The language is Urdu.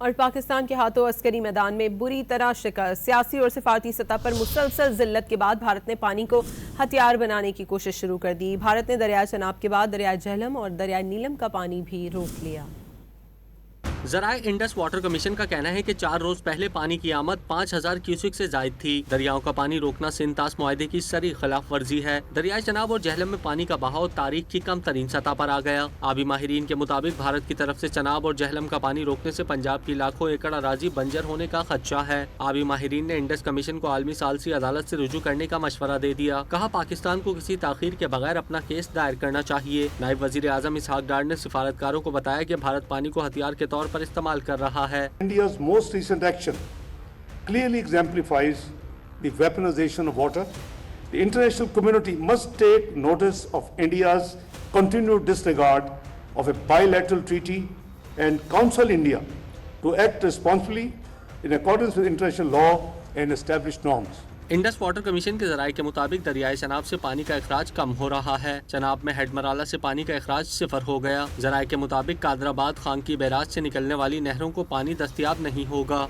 اور پاکستان کے ہاتھوں عسکری میدان میں بری طرح شکست، سیاسی اور سفارتی سطح پر مسلسل ذلت کے بعد بھارت نے پانی کو ہتھیار بنانے کی کوشش شروع کر دی۔ بھارت نے دریائے چناب کے بعد دریائے جہلم اور دریائے نیلم کا پانی بھی روک لیا۔ ذرائع انڈس واٹر کمیشن کا کہنا ہے کہ 4 روز پہلے پانی کی آمد 5000 کیوسک سے زائد تھی۔ دریاؤں کا پانی روکنا سنتاس معاہدے کی سری خلاف ورزی ہے۔ دریائے چناب اور جہلم میں پانی کا بہاؤ تاریخ کی کم ترین سطح پر آ گیا۔ آبی ماہرین کے مطابق بھارت کی طرف سے چناب اور جہلم کا پانی روکنے سے پنجاب کی لاکھوں ایکڑ اراضی بنجر ہونے کا خدشہ ہے۔ آبی ماہرین نے انڈس کمیشن کو عالمی ثالثی عدالت سے رجوع کرنے کا مشورہ دے دیا۔ کہا پاکستان کو کسی تاخیر کے بغیر اپنا کیس دائر کرنا چاہیے۔ نائب وزیر اعظم اسحاق ڈار نے سفارتکاروں کو بتایا کہ بھارت پانی کو ہتھیار کے طور پر استعمال کر رہا ہے۔ India's most recent action clearly exemplifies the weaponization of water. The international community must take notice of India's continued disregard of a bilateral treaty and counsel India to act responsibly in accordance with international law and established norms. Indus water commission کے ذرائع کے مطابق دریائے چناب سے پانی کا اخراج کم ہو رہا ہے۔ چناب میں ہیڈ مرالہ سے پانی کا اخراج 0 ہو گیا۔ ذرائع کے مطابق قادر آباد خانقی بیراج سے نکلنے والی نہروں کو پانی دستیاب نہیں ہوگا۔